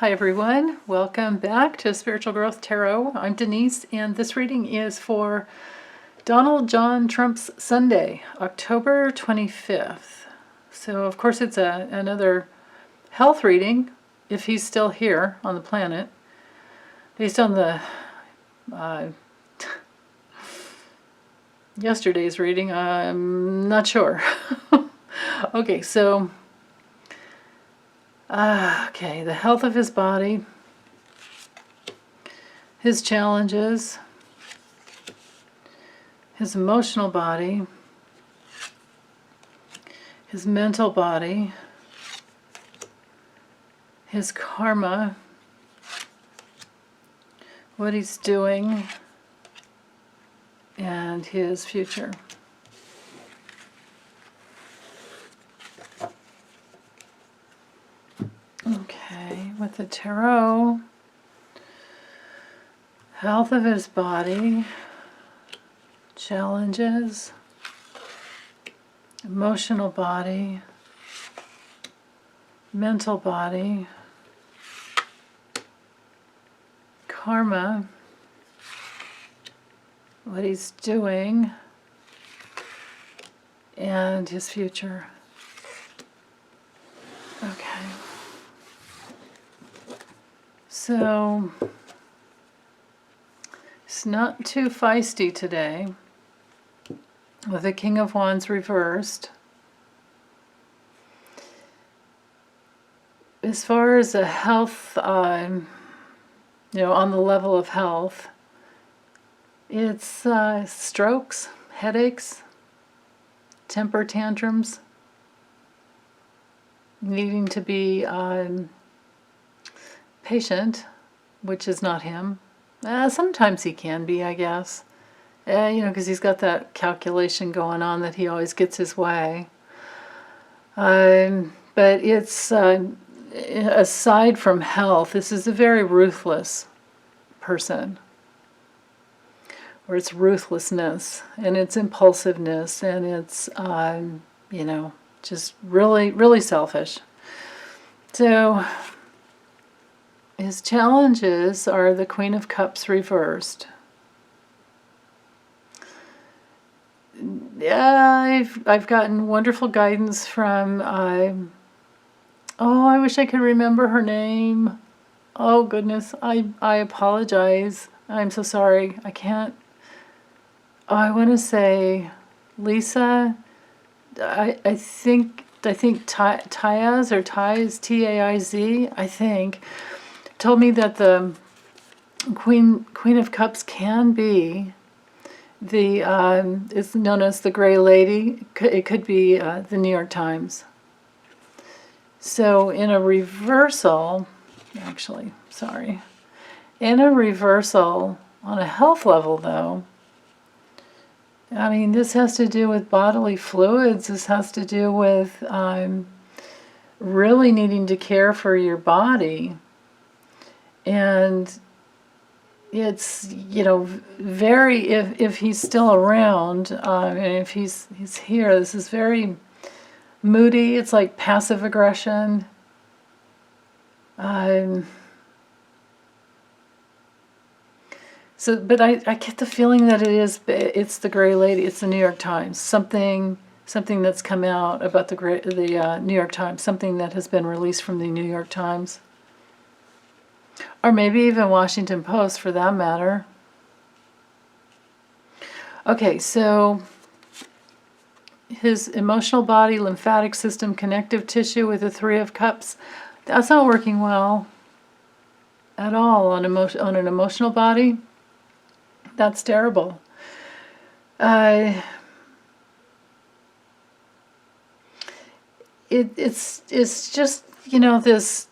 Hi everyone, welcome back to Spiritual Growth Tarot. I'm Denise and this reading is for Donald John Trump's Sunday, October 25th. So of course it's another health reading, if he's still here on the planet. Based on the yesterday's reading, I'm not sure. Okay, so the health of his body, his challenges, his emotional body, his mental body, his karma, what he's doing, and his future. Okay, with the tarot, health of his body, challenges, emotional body, mental body, karma, what he's doing, and his future. Okay. So, it's not too feisty today, with the King of Wands reversed. As far as the health, on the level of health, it's strokes, headaches, temper tantrums, needing to be patient, which is not him. Sometimes he can be, I guess. Because he's got that calculation going on that he always gets his way. But it's, aside from health, this is a very ruthless person. Or it's ruthlessness, and it's impulsiveness, and it's, just really, really selfish. So, his challenges are the Queen of Cups reversed. Yeah, I've gotten wonderful guidance from, I wish I could remember her name. Oh goodness, I apologize. I'm so sorry. I can't. I want to say Lisa. I think Taiz or Taiz, T-A-I-Z, I think, told me that the Queen of Cups can be is known as the Gray Lady. It could be the New York Times. So in a reversal, in a reversal on a health level though, I mean, this has to do with bodily fluids. This has to do with really needing to care for your body. And it's, very, if he's still around, and if he's here, this is very moody. It's like passive aggression. But I get the feeling that it's the Gray Lady. It's the New York Times. Something that's come out about the New York Times. Something that has been released from the New York Times. Or maybe even Washington Post, for that matter. Okay, so his emotional body, lymphatic system, connective tissue with the Three of Cups, that's not working well at all on an emotional body. That's terrible. It's just, this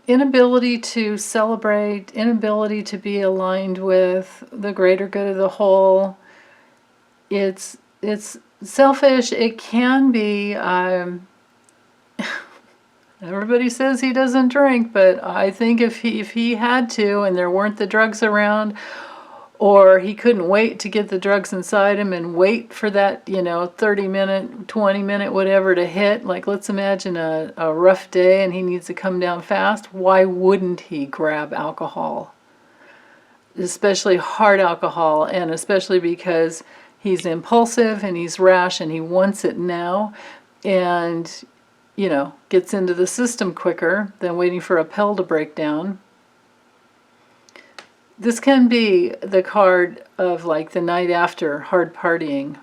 inability to celebrate, inability to be aligned with the greater good of the whole. It's selfish. It can be, everybody says he doesn't drink, but I think if he had to and there weren't the drugs around, or he couldn't wait to get the drugs inside him and wait for that, 30-minute, 20-minute, whatever to hit. Like, let's imagine a rough day and he needs to come down fast. Why wouldn't he grab alcohol? Especially hard alcohol, and especially because he's impulsive and he's rash and he wants it now, and, gets into the system quicker than waiting for a pill to break down. This can be the card of like the night after hard partying.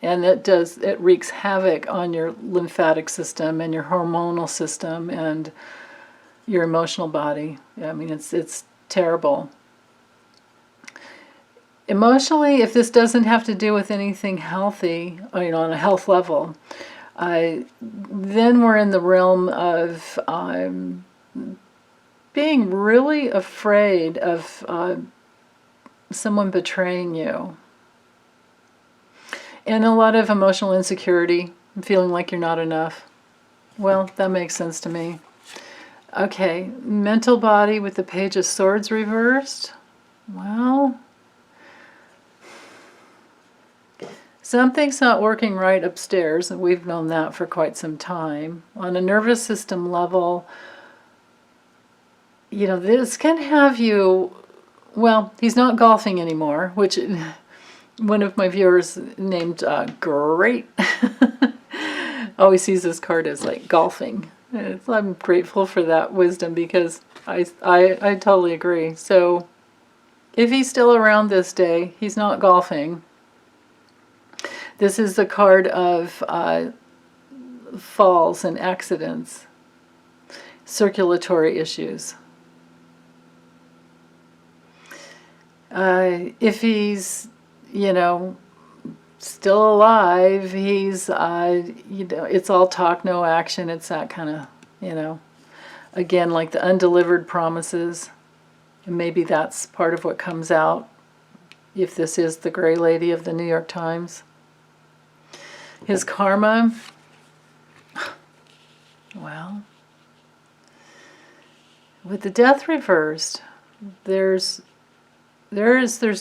And it wreaks havoc on your lymphatic system and your hormonal system and your emotional body. I mean, it's terrible. Emotionally, if this doesn't have to do with anything healthy, on a health level, then we're in the realm of being really afraid of someone betraying you. And a lot of emotional insecurity, feeling like you're not enough. Well, that makes sense to me. Okay, mental body with the Page of Swords reversed. Well, something's not working right upstairs, and we've known that for quite some time. On a nervous system level, this can have you, well, he's not golfing anymore, which one of my viewers named Great always sees this card as like golfing. I'm grateful for that wisdom, because I totally agree. So if he's still around this day, he's not golfing. This is the card of falls and accidents, circulatory issues. If he's, still alive, he's, it's all talk, no action. It's that kind of, again, like the undelivered promises. And maybe that's part of what comes out if this is the Gray Lady of the New York Times. His karma, well, with the Death reversed, there's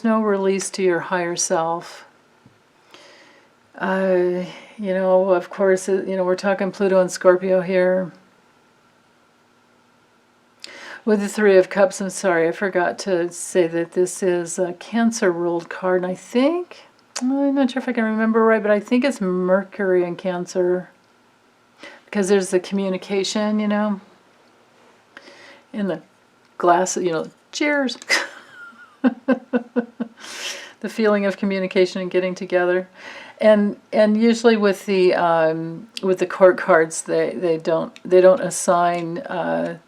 no release to your higher self. Of course, we're talking Pluto and Scorpio here. With the Three of Cups, I'm sorry, I forgot to say that this is a Cancer-ruled card, and I think, I'm not sure if I can remember right, but I think it's Mercury in Cancer, because there's the communication, in the glass, cheers. The feeling of communication and getting together, and usually with the court cards, they don't assign.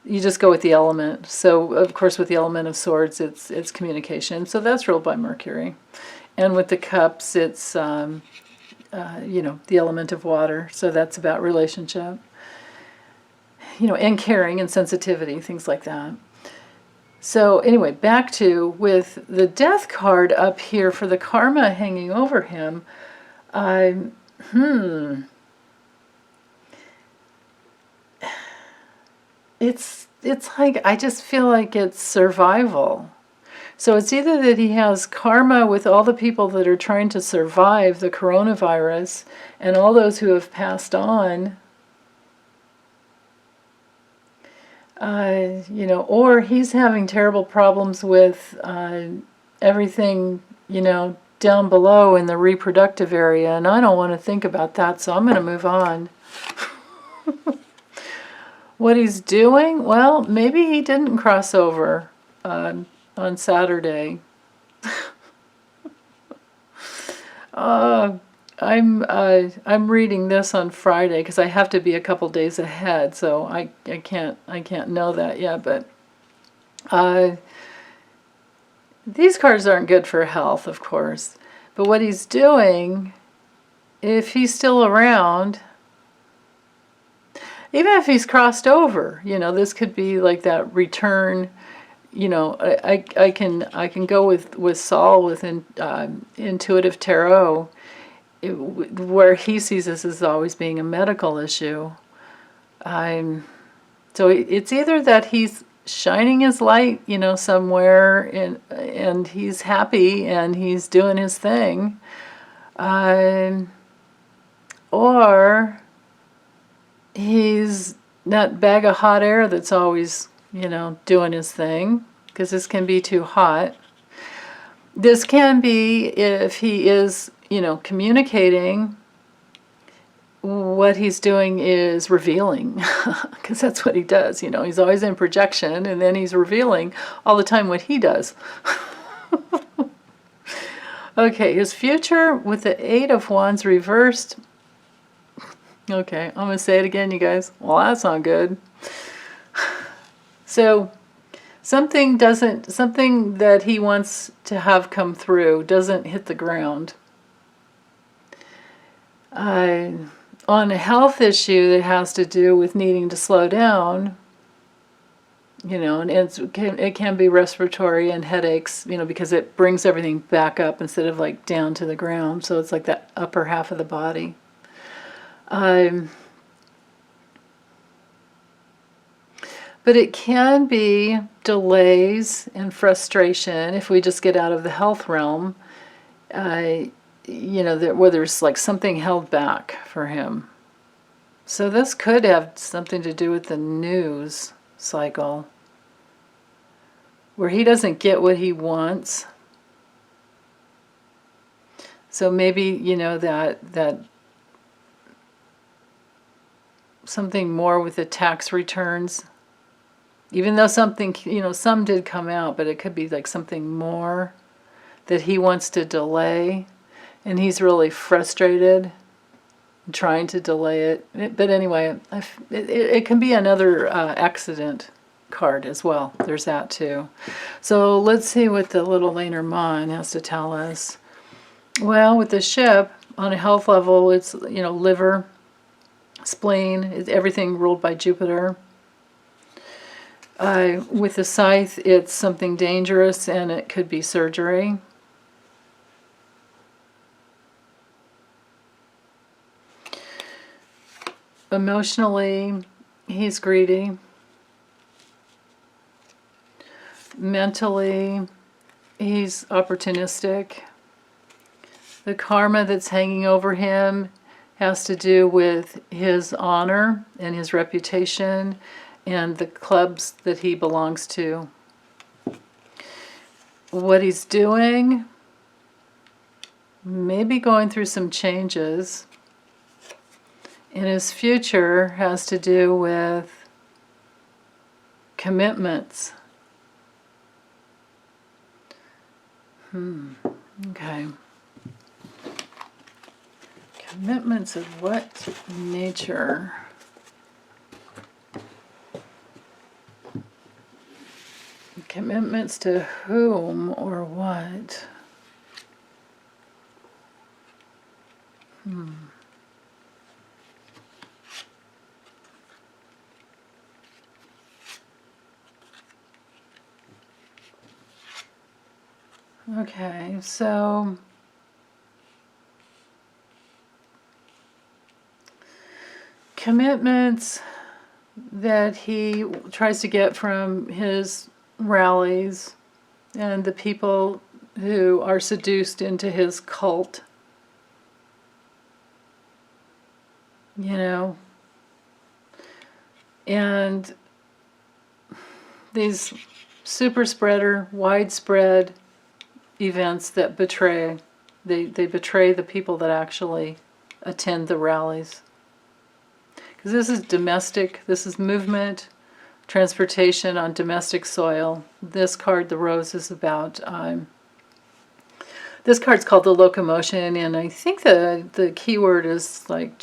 You just go with the element. So of course, with the element of Swords, it's communication. So that's ruled by Mercury, and with the Cups, it's the element of water. So that's about relationship, and caring and sensitivity, things like that. So anyway, back to with the Death card up here for the karma hanging over him. It's like, I just feel like it's survival. So it's either that he has karma with all the people that are trying to survive the coronavirus and all those who have passed on, or he's having terrible problems with everything, down below in the reproductive area, and I don't want to think about that, so I'm going to move on. What he's doing? Well, maybe he didn't cross over on Saturday. I'm reading this on Friday because I have to be a couple days ahead, so I can't know that yet. But these cards aren't good for health, of course. But what he's doing, if he's still around, even if he's crossed over, this could be like that return. I can go with Saul with intuitive tarot, where he sees this as always being a medical issue. So it's either that he's shining his light, you know, somewhere, and he's happy and he's doing his thing. Or he's that bag of hot air that's always, you know, doing his thing, because this can be too hot. This can be if he is, you know, communicating. What he's doing is revealing, because that's what he does. You know, he's always in projection, and then he's revealing all the time what he does. Okay, his future with the Eight of Wands reversed. Okay, I'm going to say it again, you guys. Well, that's not good. So something that he wants to have come through doesn't hit the ground. On a health issue that has to do with needing to slow down, you know, and it can be respiratory and headaches, you know, because it brings everything back up instead of like down to the ground. So it's like that upper half of the body. But it can be delays and frustration if we just get out of the health realm, you know, where there's like something held back for him. So this could have something to do with the news cycle, where he doesn't get what he wants. So maybe, you know, that something more with the tax returns, even though something, you know, some did come out, but it could be like something more that he wants to delay, and he's really frustrated trying to delay it. But anyway, it can be another accident card as well. There's that too. So let's see what the little Lenormand has to tell us. Well, with the ship, on a health level, it's, you know, liver, spleen, everything ruled by Jupiter. With the scythe, it's something dangerous, and it could be surgery. Emotionally, he's greedy. Mentally, he's opportunistic. The karma that's hanging over him has to do with his honor and his reputation and the clubs that he belongs to. What he's doing, maybe going through some changes. And his future has to do with commitments. Okay. Commitments of what nature? Commitments to whom or what? Okay, so commitments that he tries to get from his rallies and the people who are seduced into his cult, you know, and these super spreader, widespread events that betray, they betray the people that actually attend the rallies. Because this is domestic, this is movement, transportation on domestic soil. This card, the rose, is about, this card's called the locomotion, and I think the key word is like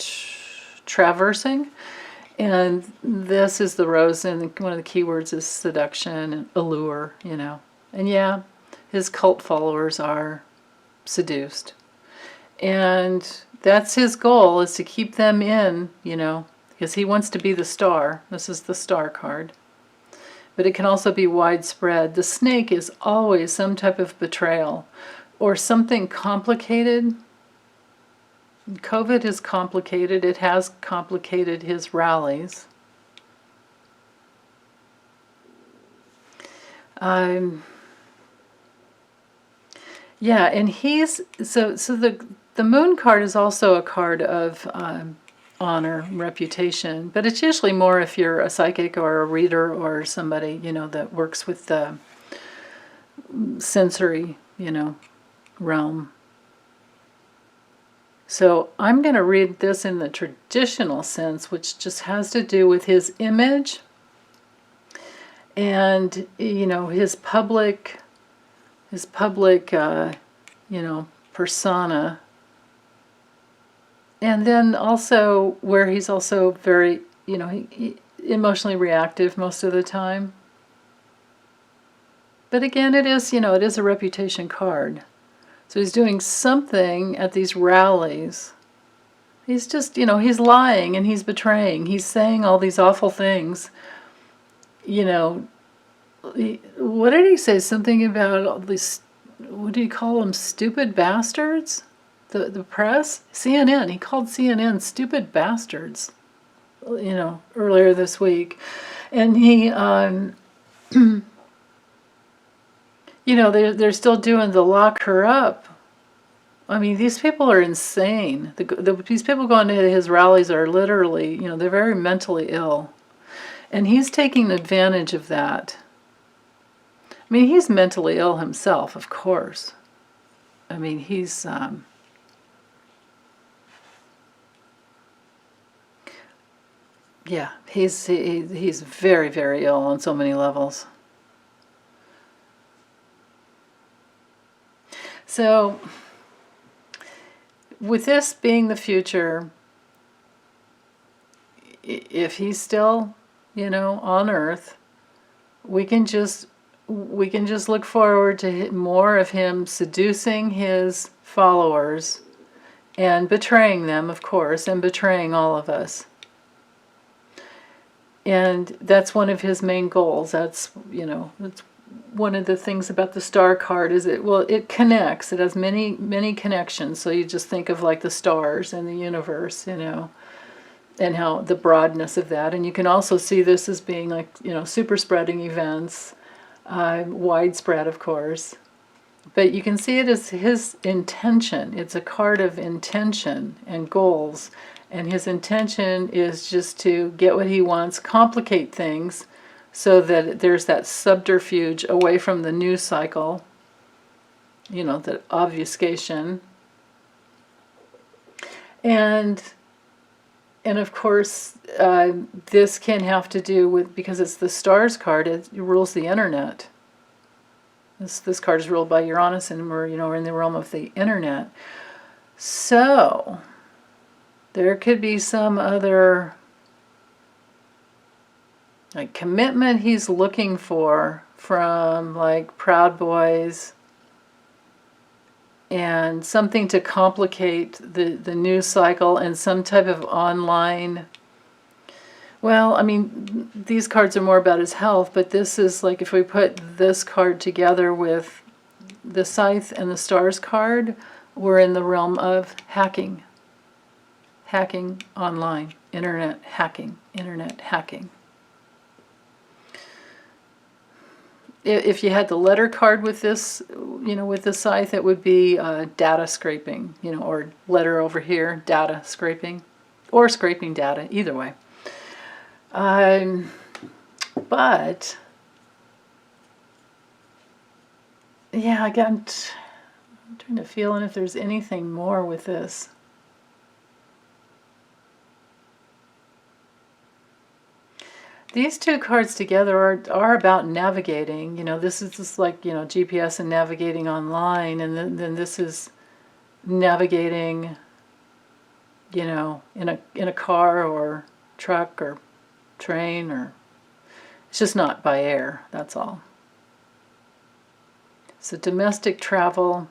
traversing. And this is the rose, and one of the key words is seduction and allure, you know. And yeah, his cult followers are seduced. And that's his goal, is to keep them in, you know, because he wants to be the star. This is the star card. But it can also be widespread. The snake is always some type of betrayal or something complicated. COVID is complicated. It has complicated his rallies. Um, yeah, and he's so the moon card is also a card of honor, reputation, but it's usually more if you're a psychic or a reader or somebody, you know, that works with the sensory, you know, realm. So I'm going to read this in the traditional sense, which just has to do with his image and, you know, his public, you know, persona. And then also where he's also very, you know, he emotionally reactive most of the time. But again, it is, you know, it is a reputation card. So he's doing something at these rallies. He's just, you know, he's lying and he's betraying. He's saying all these awful things. You know, what did he say? Something about all these, what do you call them, stupid bastards? The press? CNN. He called CNN stupid bastards, you know, earlier this week. And he, you know, they're still doing the lock her up. I mean, these people are insane. These people going to his rallies are literally, you know, they're very mentally ill. And he's taking advantage of that. I mean, he's mentally ill himself, of course. I mean, he's... yeah, he's very, very ill on so many levels. So, with this being the future, if he's still, you know, on Earth, we can just look forward to more of him seducing his followers and betraying them, of course, and betraying all of us. And that's one of his main goals. That's, you know, that's one of the things about the star card is it connects. It has many, many connections. So you just think of like the stars and the universe, you know, and how the broadness of that. And you can also see this as being like, you know, super spreading events, widespread, of course. But you can see it as his intention. It's a card of intention and goals. And his intention is just to get what he wants, complicate things, so that there's that subterfuge away from the news cycle, you know, that obfuscation. And of course, this can have to do with, because it's the stars card, it rules the internet. This card is ruled by Uranus, and we're, you know, we're in the realm of the internet. So there could be some other like commitment he's looking for from like Proud Boys, and something to complicate the news cycle, and some type of online. Well, I mean, these cards are more about his health, but this is like if we put this card together with the Scythe and the Stars card, we're in the realm of hacking. Hacking online, internet hacking, internet hacking. If you had the letter card with this, you know, with the Scythe, it would be data scraping, you know, or letter over here, data scraping, or scraping data, either way. But, yeah, I'm trying to feel in if there's anything more with this. These two cards together are about navigating. You know, this is just like, you know, GPS and navigating online, and then this is navigating, you know, in a car or truck or train, or it's just not by air, that's all. So domestic travel.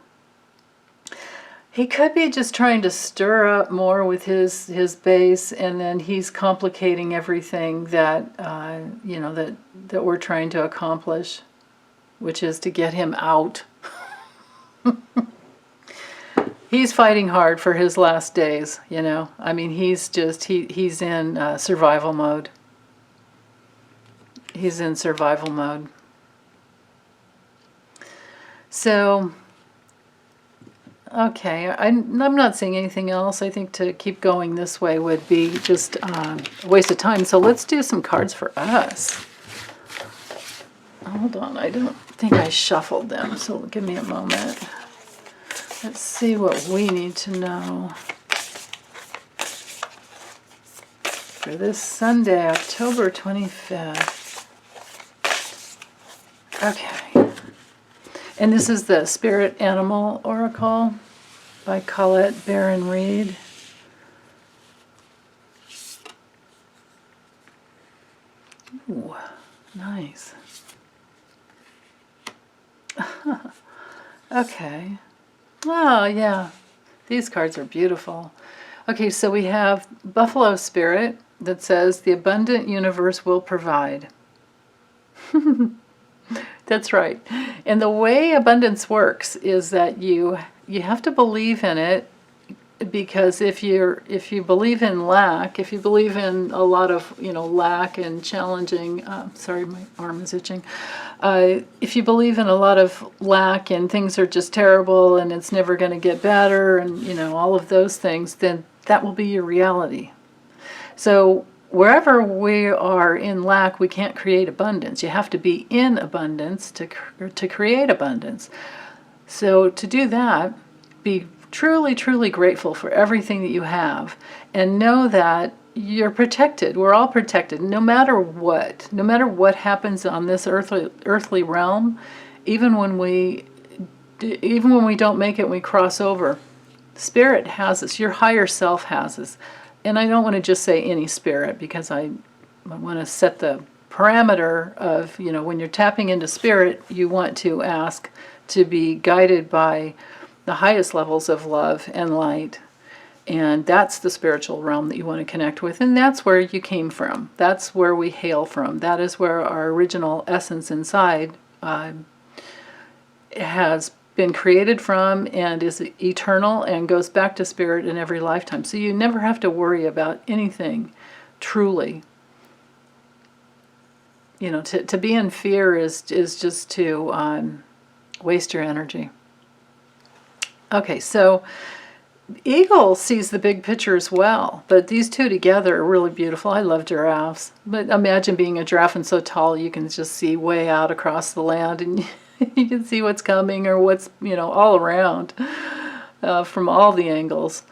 He could be just trying to stir up more with his base, and then he's complicating everything that you know, that we're trying to accomplish, which is to get him out. He's fighting hard for his last days, you know. I mean, he's in survival mode. He's in survival mode. So, okay, I'm not saying anything else. I think to keep going this way would be just a waste of time. So let's do some cards for us. Hold on, I don't think I shuffled them, so give me a moment. Let's see what we need to know for this Sunday, October 25th. Okay. And this is the Spirit Animal Oracle by Colette Baron-Reid. Ooh, nice. Okay. Oh, yeah. These cards are beautiful. Okay, so we have Buffalo Spirit that says, the abundant universe will provide. That's right. And the way abundance works is that you have to believe in it, because if you believe in lack, if you believe in a lot of lack and challenging, sorry, my arm is itching. If you believe in a lot of lack and things are just terrible and it's never going to get better and all of those things, then that will be your reality. So wherever we are in lack, we can't create abundance. You have to be in abundance to create abundance. So to do that, be truly, truly grateful for everything that you have, and know that you're protected. We're all protected, no matter what happens on this earthly realm. Even when we don't make it, and we cross over, Spirit has us. Your higher self has us. And I don't want to just say any spirit, because I want to set the parameter of, when you're tapping into Spirit, you want to ask to be guided by the highest levels of love and light. And that's the spiritual realm that you want to connect with. And that's where you came from. That's where we hail from. That is where our original essence inside has been created from, and is eternal and goes back to Spirit in every lifetime. So you never have to worry about anything, truly. To be in fear is just to waste your energy. Okay, so Eagle sees the big picture as well, but these two together are really beautiful. I love giraffes, but imagine being a giraffe and so tall you can just see way out across the land, and you can see what's coming or what's all around from all the angles.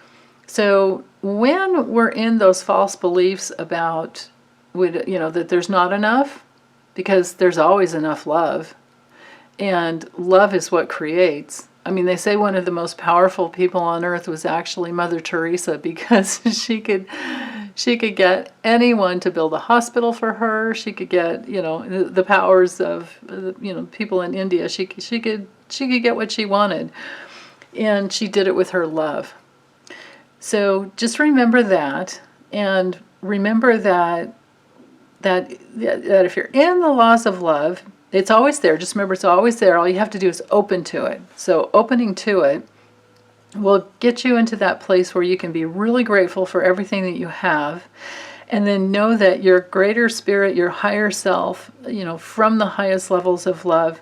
So when we're in those false beliefs about that there's not enough, because there's always enough love, and love is what creates. I mean, they say one of the most powerful people on earth was actually Mother Teresa, because she could get anyone to build a hospital for her. She could get, the powers of, people in India. She could get what she wanted, and she did it with her love. So just remember that, and remember that if you're in the laws of love, it's always there. Just remember, it's always there. All you have to do is open to it. So opening to it will get you into that place where you can be really grateful for everything that you have, and then know that your greater spirit, your higher self, from the highest levels of love,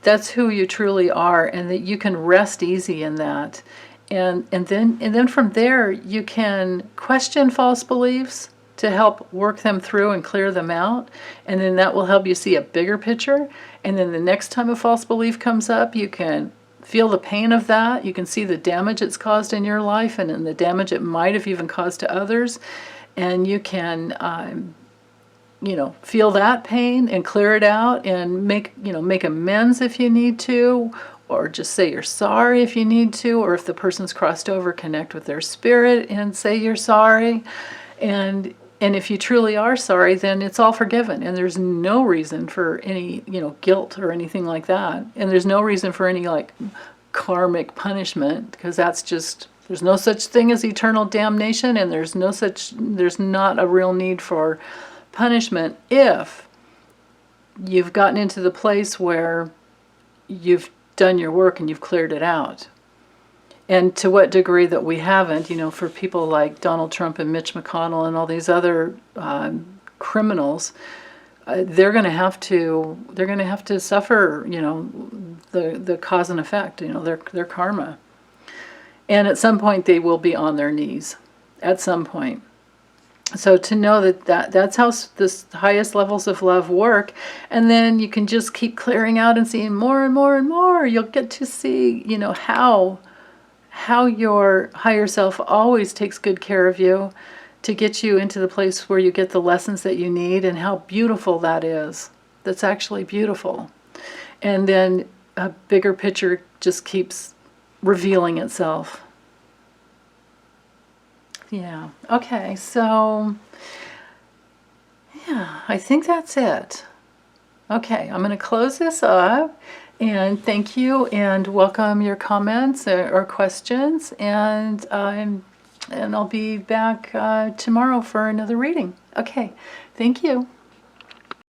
that's who you truly are, and that you can rest easy in that. And then from there you can question false beliefs to help work them through and clear them out, and then that will help you see a bigger picture. And then the next time a false belief comes up, you can feel the pain of that. You can see the damage it's caused in your life, and then the damage it might have even caused to others, and you can feel that pain and clear it out, and make amends if you need to, or just say you're sorry if you need to, or if the person's crossed over, connect with their spirit and say you're sorry. And if you truly are sorry, then it's all forgiven, and there's no reason for any, guilt or anything like that. And there's no reason for any karmic punishment, because that's just, there's no such thing as eternal damnation, and there's not a real need for punishment if you've gotten into the place where you've done your work and you've cleared it out. And to what degree that we haven't, for people like Donald Trump and Mitch McConnell and all these other criminals, they're going to have to suffer, the cause and effect, you know, their karma. And at some point they will be on their knees. At some point. So to know that's how the highest levels of love work, and then you can just keep clearing out and seeing more and more and more. You'll get to see, you know, how your higher self always takes good care of you to get you into the place where you get the lessons that you need, and how beautiful that is. That's actually beautiful. And then a bigger picture just keeps revealing itself. Yeah. Okay. So, yeah, I think that's it. Okay. I'm going to close this up, and thank you, and welcome your comments or questions. And I'll be back tomorrow for another reading. Okay. Thank you.